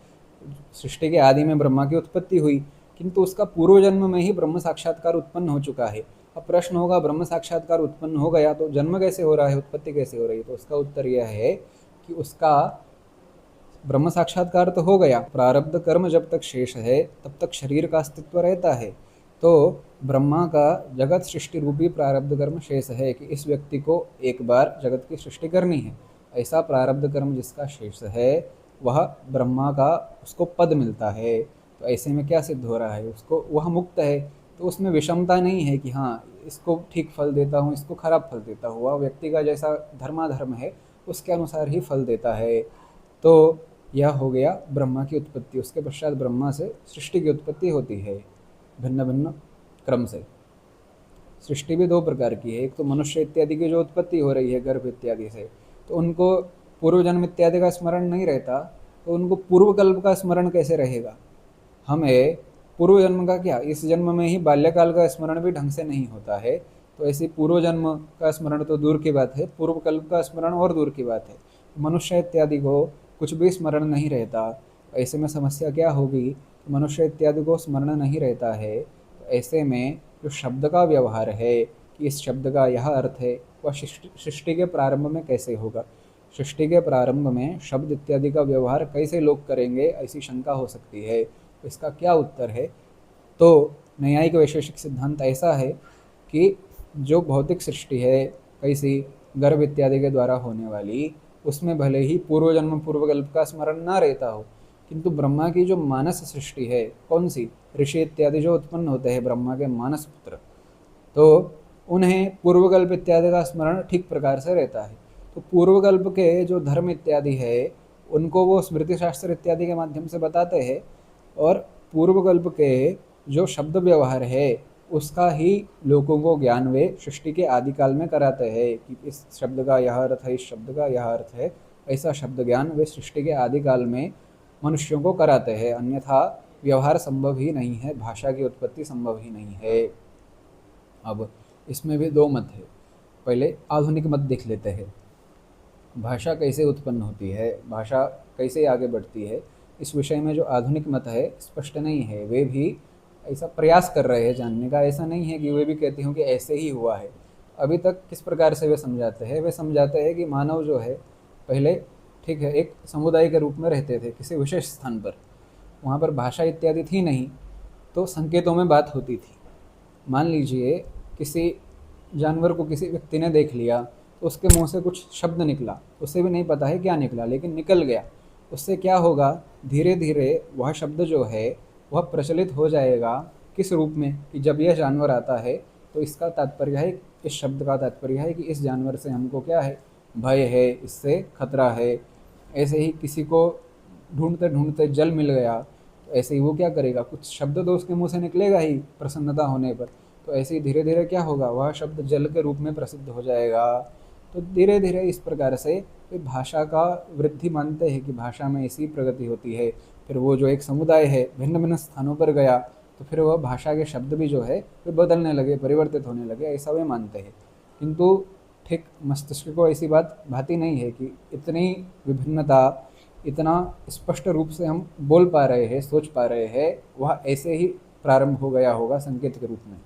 सृष्टि के आदि में ब्रह्मा की उत्पत्ति हुई, किंतु उसका पूर्व जन्म में ही ब्रह्म साक्षात्कार उत्पन्न हो चुका है। अब प्रश्न होगा, ब्रह्म साक्षात्कार उत्पन्न हो गया तो जन्म कैसे हो रहा है, उत्पत्ति कैसे हो रही है? तो उसका उत्तर यह है कि उसका ब्रह्म साक्षात्कार तो हो गया, प्रारब्ध कर्म जब तक शेष है तब तक शरीर का अस्तित्व रहता है। तो ब्रह्मा का जगत सृष्टि रूपी प्रारब्ध कर्म शेष है कि इस व्यक्ति को एक बार जगत की सृष्टि करनी है। ऐसा प्रारब्ध कर्म जिसका शेष है वह ब्रह्मा का, उसको पद मिलता है। तो ऐसे में क्या सिद्ध हो रहा है? उसको, वह मुक्त है, तो उसमें विषमता नहीं है कि हाँ इसको ठीक फल देता हूँ, इसको खराब फल देता हूँ। वह व्यक्ति का जैसा धर्माधर्म है उसके अनुसार ही फल देता है। तो यह हो गया ब्रह्मा की उत्पत्ति। उसके पश्चात ब्रह्मा से सृष्टि की उत्पत्ति होती है भिन्न भिन्न क्रम से। सृष्टि भी दो प्रकार की है, एक तो मनुष्य इत्यादि की जो उत्पत्ति हो रही है गर्भ इत्यादि से, तो उनको पूर्व जन्म इत्यादि का स्मरण नहीं रहता, तो उनको पूर्व कल्प का स्मरण कैसे रहेगा? हमें पूर्व जन्म का क्या, इस जन्म में ही बाल्यकाल का स्मरण भी ढंग से नहीं होता है, तो ऐसे पूर्व जन्म का स्मरण तो दूर की बात है, पूर्व कल्प का स्मरण और दूर की बात है। मनुष्य इत्यादि को कुछ भी स्मरण नहीं रहता, ऐसे में समस्या क्या होगी? मनुष्य इत्यादि को स्मरण नहीं रहता है, तो ऐसे में जो शब्द का व्यवहार है कि इस शब्द का यह अर्थ है, वह सृष्टि के प्रारंभ में कैसे होगा? सृष्टि के प्रारंभ में शब्द इत्यादि का व्यवहार कैसे लोग करेंगे, ऐसी शंका हो सकती है। तो इसका क्या उत्तर है? तो न्यायिक वैशेषिक सिद्धांत ऐसा है कि जो भौतिक सृष्टि है कैसी गर्भ इत्यादि के द्वारा होने वाली, उसमें भले ही पूर्व जन्म पूर्वकल्प का स्मरण ना रहता हो, किंतु ब्रह्मा की जो मानस सृष्टि है, कौन सी, ऋषि इत्यादि जो उत्पन्न होते हैं ब्रह्मा के मानस पुत्र, तो उन्हें पूर्वकल्प इत्यादि का स्मरण ठीक प्रकार से रहता है। तो पूर्वकल्प के जो धर्म इत्यादि है उनको वो स्मृति शास्त्र इत्यादि के माध्यम से बताते हैं, और पूर्वकल्प के जो शब्द व्यवहार है उसका ही लोगों को ज्ञान वे सृष्टि के आदिकाल में कराते हैं कि इस शब्द का यह अर्थ है, इस शब्द का यह अर्थ है। ऐसा शब्द ज्ञान वे सृष्टि के आदिकाल में मनुष्यों को कराते हैं, अन्यथा व्यवहार संभव ही नहीं है, भाषा की उत्पत्ति संभव ही नहीं है। अब इसमें भी दो मत है। पहले आधुनिक मत देख लेते हैं। भाषा कैसे उत्पन्न होती है, भाषा कैसे आगे बढ़ती है, इस विषय में जो आधुनिक मत है स्पष्ट नहीं है। वे भी ऐसा प्रयास कर रहे हैं जानने का, ऐसा नहीं है कि वे भी कहते हों कि ऐसे ही हुआ है। अभी तक किस प्रकार से वे समझाते हैं, वे समझाते हैं कि मानव जो है पहले ठीक है एक समुदाय के रूप में रहते थे किसी विशेष स्थान पर, वहाँ पर भाषा इत्यादि थी नहीं, तो संकेतों में बात होती थी। मान लीजिए किसी जानवर को किसी व्यक्ति ने देख लिया, तो उसके मुंह से कुछ शब्द निकला, उसे भी नहीं पता है क्या निकला, लेकिन निकल गया। उससे क्या होगा, धीरे धीरे वह शब्द जो है वह प्रचलित हो जाएगा। किस रूप में, कि जब यह जानवर आता है तो इसका तात्पर्य है, इस शब्द का तात्पर्य है कि इस जानवर से हमको क्या है, भय है, इससे खतरा है। ऐसे ही किसी को ढूंढते ढूंढते जल मिल गया, तो ऐसे ही वो क्या करेगा, कुछ शब्द तो उसके मुंह से निकलेगा ही प्रसन्नता होने पर। तो ऐसे ही धीरे धीरे क्या होगा, वह शब्द जल के रूप में प्रसिद्ध हो जाएगा। तो धीरे धीरे इस प्रकार से वे भाषा का वृद्धि मानते हैं कि भाषा में ऐसी प्रगति होती है। फिर वो जो एक समुदाय है भिन्न भिन्न स्थानों पर गया, तो फिर वह भाषा के शब्द भी जो है वे बदलने लगे, परिवर्तित होने लगे, ऐसा वे मानते हैं। किंतु ठीक मस्तिष्क को ऐसी बात भाती नहीं है कि इतनी विभिन्नता, इतना स्पष्ट रूप से हम बोल पा रहे हैं, सोच पा रहे हैं, वह ऐसे ही प्रारंभ हो गया होगा संकेत के रूप में।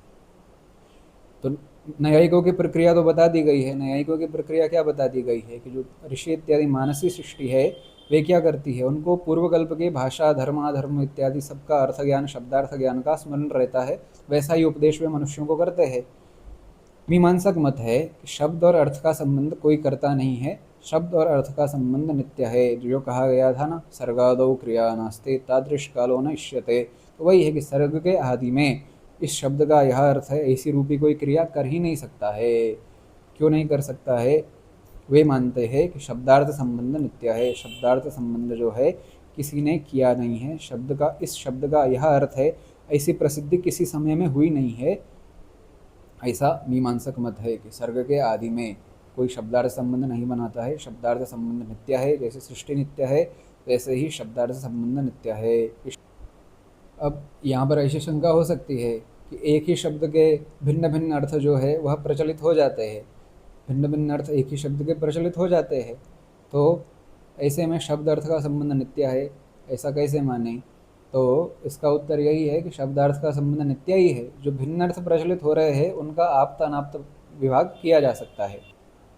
तो न्यायिकों की प्रक्रिया तो बता दी गई है। न्यायिकों की प्रक्रिया क्या बता दी गई है कि जो ऋषि इत्यादि मानसी सृष्टि है वे क्या करती है, उनको पूर्वकल्प की भाषा धर्म अधर्म इत्यादि सबका अर्थ ज्ञान शब्दार्थ ज्ञान का स्मरण रहता है, वैसा ही उपदेश वे मनुष्यों को करते हैं। मीमांसक मत है कि शब्द और अर्थ का संबंध कोई करता नहीं है, शब्द और अर्थ का संबंध नित्य है। जो कहा गया था ना, सर्गादौ क्रिया नास्ते तादृश कालो न इष्यते, तो वही है कि सर्ग के आदि में इस शब्द का यह अर्थ है, ऐसी रूपी कोई क्रिया कर ही नहीं सकता है। क्यों नहीं कर सकता है, वे मानते हैं कि शब्दार्थ संबंध नित्य है। शब्दार्थ संबंध जो है किसी ने किया नहीं है, शब्द का, इस शब्द का यह अर्थ है, ऐसी प्रसिद्धि किसी समय में हुई नहीं है। ऐसा मीमांसक मत है कि सर्ग के आदि में कोई शब्दार्थ संबंध नहीं बनाता है, शब्दार्थ संबंध नित्य है। जैसे सृष्टि नित्य है वैसे ही शब्दार्थ संबंध नित्य है। अब यहाँ पर ऐसी शंका हो सकती है कि एक ही शब्द के भिन्न भिन्न अर्थ जो है वह प्रचलित हो जाते हैं, भिन्न भिन्न अर्थ एक ही शब्द के प्रचलित हो जाते हैं, तो ऐसे में शब्द अर्थ का संबंध नित्य है, ऐसा कैसे माने। तो इसका उत्तर यही है कि शब्दार्थ का संबंध नित्य ही है। जो भिन्न अर्थ प्रचलित हो रहे हैं उनका आप्त अनाप्त विभाग किया जा सकता है।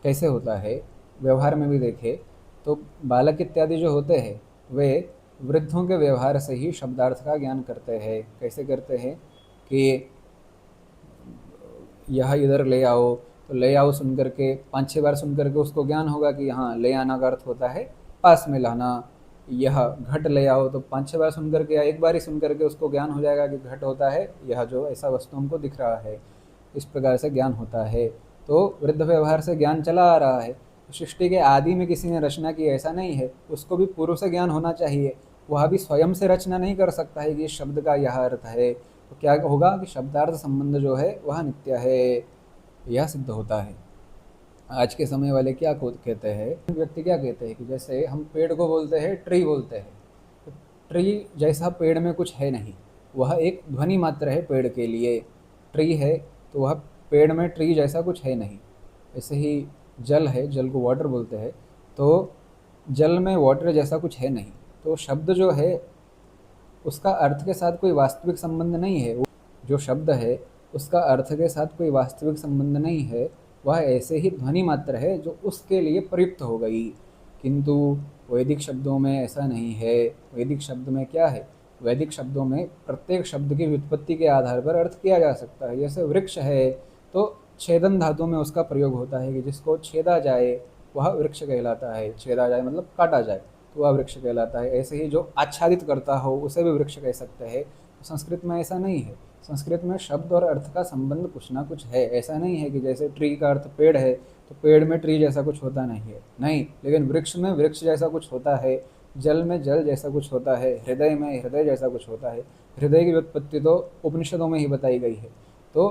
कैसे होता है, व्यवहार में भी देखें तो बालक इत्यादि जो होते हैं वे वृद्धों के व्यवहार से ही शब्दार्थ का ज्ञान करते हैं। कैसे करते हैं कि यह इधर ले आओ, तो ले आओ सुन करके 5-6 बार सुन करके उसको ज्ञान होगा कि यहाँ ले आना का अर्थ होता है पास में लाना। यह घट ले आओ, तो 5-6 बार सुन करके या एक बार ही सुन करके उसको ज्ञान हो जाएगा कि घट होता है यह जो ऐसा वस्तु हमको दिख रहा है। इस प्रकार से ज्ञान होता है। तो वृद्ध व्यवहार से ज्ञान चला आ रहा है। सृष्टि के आदि में किसी ने रचना की ऐसा नहीं है, उसको भी पूर्व से ज्ञान होना चाहिए। वह भी स्वयं से रचना नहीं कर सकता है कि इस शब्द का यह अर्थ है। तो क्या होगा कि शब्दार्थ संबंध जो है वह नित्य है, यह सिद्ध होता है। आज के समय वाले क्या कहते हैं, व्यक्ति क्या कहते हैं कि जैसे हम पेड़ को बोलते हैं ट्री बोलते हैं, तो ट्री जैसा पेड़ में कुछ है नहीं, वह एक ध्वनि मात्र है पेड़ के लिए। ट्री है तो वह पेड़ में ट्री जैसा कुछ है नहीं। ऐसे ही जल है, जल को वाटर बोलते हैं, तो जल में वाटर जैसा कुछ है नहीं। तो शब्द जो है उसका अर्थ के साथ कोई वास्तविक संबंध नहीं है। जो शब्द है उसका अर्थ के साथ कोई वास्तविक संबंध नहीं है, वह ऐसे ही ध्वनि मात्र है जो उसके लिए प्रयुक्त हो गई। किंतु वैदिक शब्दों में ऐसा नहीं है। वैदिक शब्द में क्या है, वैदिक शब्दों में प्रत्येक शब्द की व्युत्पत्ति के आधार पर अर्थ किया जा सकता है। जैसे वृक्ष है तो छेदन धातु में उसका प्रयोग होता है कि जिसको छेदा जाए वह वृक्ष कहलाता है। छेदा जाए मतलब काटा जाए तो वह वृक्ष कहलाता है। ऐसे ही जो आच्छादित करता हो उसे भी वृक्ष कह सकते हैं। संस्कृत में ऐसा नहीं है। संस्कृत में शब्द और अर्थ का संबंध कुछ ना कुछ है। ऐसा नहीं है कि जैसे ट्री का अर्थ पेड़ है तो पेड़ में ट्री जैसा कुछ होता नहीं है, नहीं, लेकिन वृक्ष में वृक्ष जैसा कुछ होता है, जल में जल जैसा कुछ होता है, हृदय में हृदय जैसा कुछ होता है। हृदय की व्युत्पत्ति तो उपनिषदों में ही बताई गई है। तो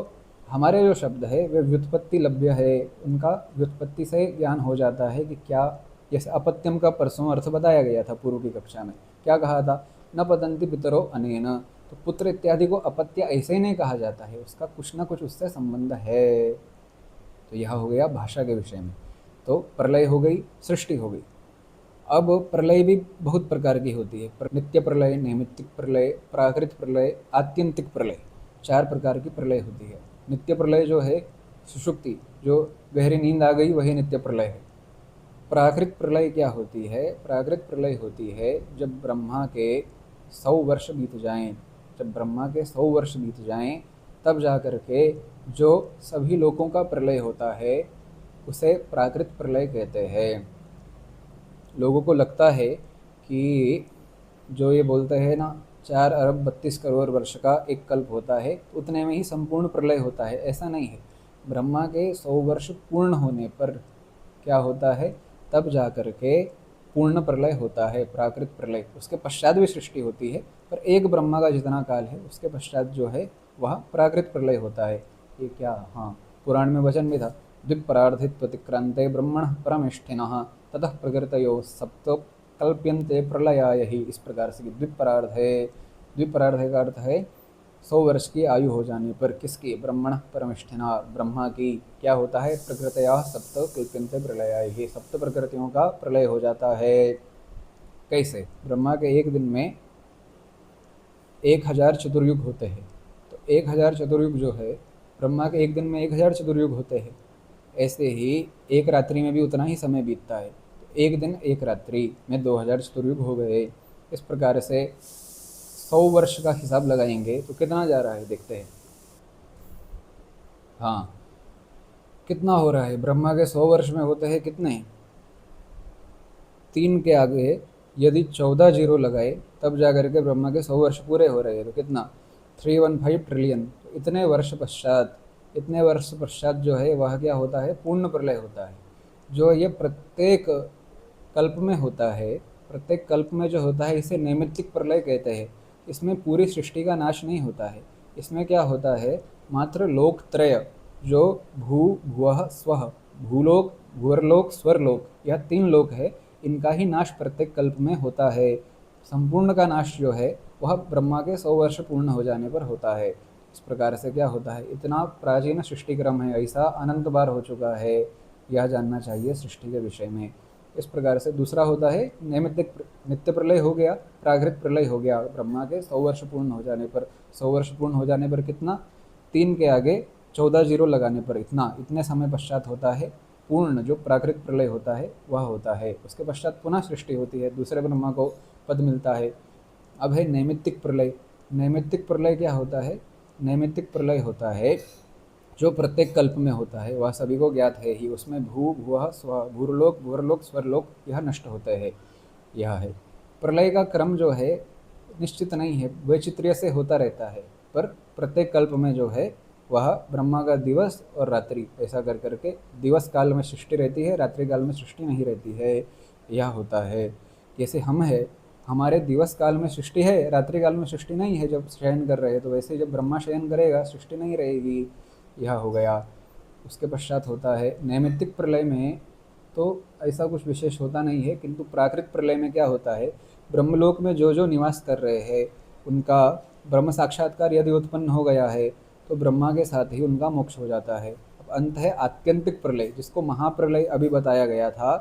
हमारे जो शब्द है वे व्युत्पत्ति लभ्य है, उनका व्युत्पत्ति से ज्ञान हो जाता है कि क्या। जैसे अपत्यम का परसों अर्थ बताया गया था पूर्व की कक्षा में, क्या कहा था, न पतंति पितरो अनेन। तो पुत्र इत्यादि को अपत्य ऐसे ही नहीं कहा जाता है, उसका कुछ ना कुछ उससे संबंध है। तो यह हो गया भाषा के विषय में। तो प्रलय हो गई, सृष्टि हो गई। अब प्रलय भी बहुत प्रकार की होती है। नित्य प्रलय, नैमित्तिक प्रलय, प्राकृत प्रलय, आत्यंतिक प्रलय, चार प्रकार की प्रलय होती है। नित्य प्रलय जो है सुषुप्ति, जो गहरी नींद आ गई वही नित्य प्रलय है। प्राकृत प्रलय क्या होती है, प्राकृत प्रलय होती है जब ब्रह्मा के 100 वर्ष बीत जाएं, जब ब्रह्मा के 100 वर्ष बीत जाएं तब जा कर के जो सभी लोगों का प्रलय होता है उसे प्राकृत प्रलय कहते हैं। लोगों को लगता है कि जो ये बोलते हैं ना 4 अरब 32 करोड़ वर्ष का एक कल्प होता है, उतने में ही संपूर्ण प्रलय होता है। ऐसा नहीं है। ब्रह्मा के 100 वर्ष पूर्ण होने पर क्या होता है, तब जा कर के पूर्ण प्रलय होता है, प्राकृत प्रलय। उसके पश्चात भी सृष्टि होती है, पर एक ब्रह्मा का जितना काल है उसके पश्चात जो है वह प्राकृत प्रलय होता है। ये क्या, हाँ, पुराण में वचन भी था, द्विपरार्धित्वतिक्रांते ब्रह्मण परमेष्ठिनः ततः प्रकृतयो सप्त कल्प्यन्ते प्रलयाय ही। इस प्रकार से द्विपरार्ध है। द्विपरार्ध का अर्थ है 100 वर्ष की आयु हो जाने पर किसकी, ब्रह्मण परमेष्ठिना, ब्रह्मा की क्या होता है, प्रकृतया सप्त कल्प्यन्ते प्रलयाय ही, सप्त प्रकृतियों का प्रलय हो जाता है। कैसे, ब्रह्मा के एक दिन में 1000 चतुर्युग होते हैं। तो 1000 चतुर्युग जो है, ब्रह्मा के एक दिन में 1000 चतुर्युग होते हैं। ऐसे ही एक रात्रि में भी उतना ही समय बीतता है। तो एक दिन एक रात्रि में 2000 चतुर्युग हो गए। इस प्रकार से 100 वर्ष का हिसाब लगाएंगे तो कितना जा रहा है देखते हैं। हाँ, कितना हो रहा है, ब्रह्मा के 100 वर्ष में होते हैं कितने, 3 के आगे यदि 14 जीरो लगाए तब जा करके ब्रह्मा के 100 वर्ष पूरे हो रहे हैं। तो कितना, 315 ट्रिलियन। तो इतने वर्ष पश्चात जो है वह क्या होता है, पूर्ण प्रलय होता है। जो ये प्रत्येक कल्प में होता है, प्रत्येक कल्प में जो होता है इसे नैमित्तिक प्रलय कहते हैं। इसमें पूरी सृष्टि का नाश नहीं होता है। इसमें क्या होता है, मात्र लोकत्रय, जो भू भुवः स्वः, भूलोक भूवर्लोक स्वर्लोक, यह 3 लोक है, इनका ही नाश प्रत्येक कल्प में होता है। संपूर्ण का नाश जो है वह ब्रह्मा के 100 वर्ष पूर्ण हो जाने पर होता है। इस प्रकार से क्या होता है, इतना प्राचीन सृष्टि क्रम है, ऐसा अनंत बार हो चुका है, यह जानना चाहिए सृष्टि के विषय में। इस प्रकार से दूसरा होता है नैमित्तिक, नित्य प्रलय हो गया, प्राकृत प्रलय हो गया ब्रह्मा के 100 वर्ष पूर्ण हो जाने पर। 100 वर्ष पूर्ण हो जाने पर कितना, 3 के आगे 14 जीरो लगाने पर इतने समय पश्चात होता है पूर्ण जो प्राकृत प्रलय होता है वह होता है। उसके पश्चात पुनः सृष्टि होती है, दूसरे ब्रह्मा को पद मिलता है। अब है नैमित्तिक प्रलय। नैमित्तिक प्रलय क्या होता है, नैमित्तिक प्रलय होता है जो प्रत्येक कल्प में होता है, वह सभी को ज्ञात है ही। उसमें भू भुवः स्व, भूर्लोक भूवर्लोक स्वर्लोक यह नष्ट होते हैं। यह है प्रलय का क्रम जो है निश्चित नहीं है, वैचित्र्य से होता रहता है। पर प्रत्येक कल्प में जो है वह ब्रह्मा का दिवस और रात्रि ऐसा कर करके दिवस काल में सृष्टि रहती है, रात्रि काल में सृष्टि नहीं रहती है, यह होता है। जैसे हम है, हमारे दिवस काल में सृष्टि है, रात्रि काल में सृष्टि नहीं है जब शयन कर रहे हैं, तो वैसे जब ब्रह्मा शयन करेगा सृष्टि नहीं रहेगी, यह हो गया। उसके पश्चात होता है नैमित्तिक प्रलय में तो ऐसा कुछ विशेष होता नहीं है, किंतु प्राकृत प्रलय में क्या होता है, ब्रह्मलोक में जो जो निवास कर रहे हैं उनका ब्रह्म साक्षात्कार यदि उत्पन्न हो गया है तो ब्रह्मा के साथ ही उनका मोक्ष हो जाता है। अब अंत है आत्यंतिक प्रलय, जिसको महाप्रलय अभी बताया गया था,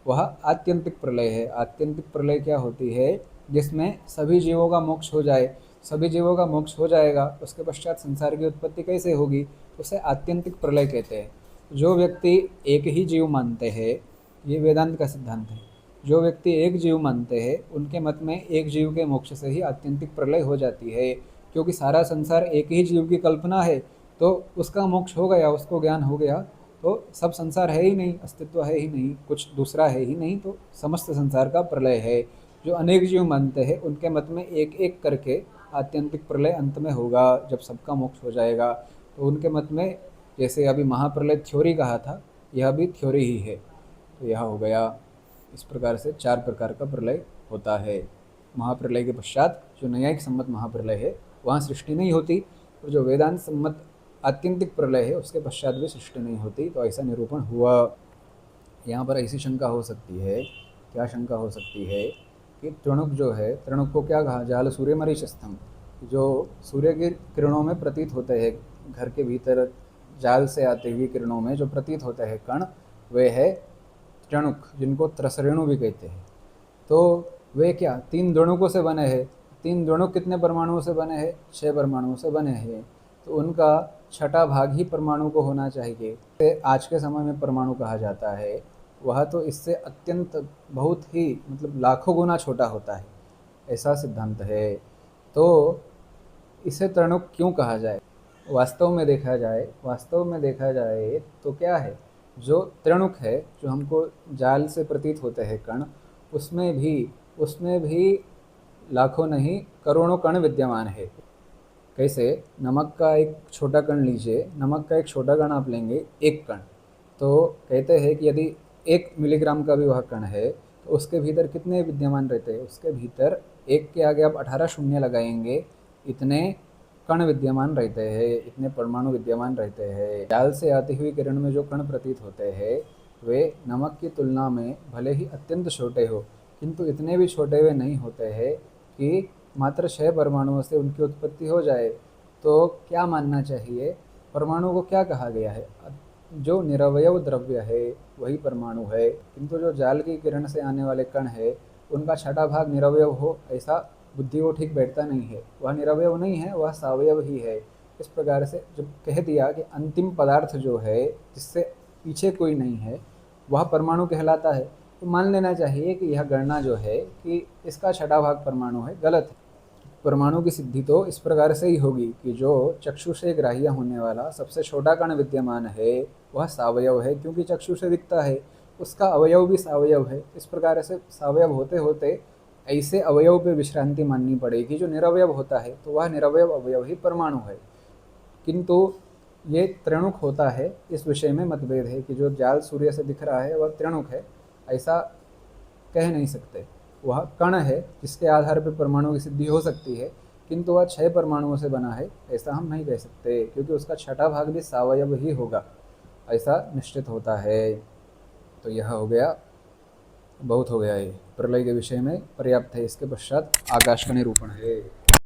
वह आत्यंतिक प्रलय है। आत्यंतिक प्रलय क्या होती है, जिसमें सभी जीवों का मोक्ष हो जाए। सभी जीवों का मोक्ष हो जाएगा, उसके पश्चात संसार की उत्पत्ति कैसे होगी, उसे आत्यंतिक प्रलय कहते हैं। जो व्यक्ति एक ही जीव मानते हैं, ये वेदांत का सिद्धांत है, जो व्यक्ति एक जीव मानते हैं उनके मत में एक जीव के मोक्ष से ही आत्यंतिक प्रलय हो जाती है। क्योंकि सारा संसार एक ही जीव की कल्पना है, तो उसका मोक्ष हो गया, उसको ज्ञान हो गया, तो सब संसार है ही नहीं, अस्तित्व है ही नहीं, कुछ दूसरा है ही नहीं, तो समस्त संसार का प्रलय है। जो अनेक जीव मानते हैं उनके मत में एक एक करके आत्यंतिक प्रलय अंत में होगा, जब सबका मोक्ष हो जाएगा। तो उनके मत में जैसे अभी महाप्रलय थ्योरी कहा था, यह भी थ्योरी ही है। तो यह हो गया, इस प्रकार से 4 प्रकार का प्रलय होता है। महाप्रलय के पश्चात जो न्यायिक सम्मत महाप्रलय है वहाँ सृष्टि नहीं होती, और जो वेदांत सम्मत आत्यंतिक प्रलय है उसके पश्चात भी सृष्टि नहीं होती। तो ऐसा निरूपण हुआ। यहाँ पर ऐसी शंका हो सकती है, क्या शंका हो सकती है कि त्रणुक जो है, त्रणुक को क्या कहा, जाल सूर्य मरीचस्थम, जो सूर्य की किरणों में प्रतीत होते हैं, घर के भीतर जाल से आते हुए किरणों में जो प्रतीत होते हैं कण, वे है त्रणुक, जिनको त्रसरेणु भी कहते हैं। तो वे क्या 3 द्वणुकों से बने हैं। 3 द्वणुक कितने परमाणुओं से बने हैं? 6 परमाणुओं से बने हैं। तो उनका छठा भाग ही परमाणु को होना चाहिए। इसे आज के समय में परमाणु कहा जाता है, वह तो इससे अत्यंत बहुत ही मतलब लाखों गुना छोटा होता है, ऐसा सिद्धांत है। तो इसे त्रणुक क्यों कहा जाए? वास्तव में देखा जाए तो क्या है, जो त्रणुक है, जो हमको जाल से प्रतीत होते हैं कण, उसमें भी लाखों नहीं करोड़ों कण विद्यमान है। कैसे? नमक का एक छोटा कण लीजिए, नमक का एक छोटा कण आप लेंगे, एक कण, तो कहते हैं कि यदि 1 मिलीग्राम का भी वह कण है तो उसके भीतर कितने विद्यमान रहते हैं? उसके भीतर 1 के आगे आप 18 शून्य लगाएंगे, इतने कण विद्यमान रहते हैं, इतने परमाणु विद्यमान रहते हैं। जाल से आती हुई किरण में जो कण प्रतीत होते हैं वे नमक की तुलना में भले ही अत्यंत छोटे हो, किंतु इतने भी छोटे वे नहीं होते हैं कि मात्र 6 परमाणुओं से उनकी उत्पत्ति हो जाए। तो क्या मानना चाहिए? परमाणु को क्या कहा गया है? जो निरवयव द्रव्य है वही परमाणु है, किंतु जो जाल की किरण से आने वाले कण है उनका छठा भाग निरवयव हो, ऐसा बुद्धि को ठीक बैठता नहीं है। वह निरवयव नहीं है, वह सावयव ही है। इस प्रकार से जब कह दिया कि अंतिम पदार्थ जो है, जिससे पीछे कोई नहीं है, वह परमाणु कहलाता है, तो मान लेना चाहिए कि यह गणना जो है कि इसका छठा भाग परमाणु है, गलत है। परमाणु की सिद्धि तो इस प्रकार से ही होगी कि जो चक्षु से ग्राह्य होने वाला सबसे छोटा कण विद्यमान है वह सावयव है, क्योंकि चक्षु से दिखता है, उसका अवयव भी सावयव है। इस प्रकार से सावयव होते होते ऐसे अवयव पे विश्रांति माननी पड़ेगी जो निरवयव होता है, तो वह निरवयव अवयव ही परमाणु है। किंतु ये त्रिणुक होता है, इस विषय में मतभेद है कि जो जाल सूर्य से दिख रहा है वह त्रिणुक है, ऐसा कह नहीं सकते। वह कण है जिसके आधार पर परमाणु की सिद्धि हो सकती है, किंतु वह 6 परमाणुओं से बना है, ऐसा हम नहीं कह सकते, क्योंकि उसका छठा भाग भी सावयव ही होगा, ऐसा निश्चित होता है। तो यह हो गया, बहुत हो गया, ये प्रलय के विषय में पर्याप्त है। इसके पश्चात आकाश का निरूपण है।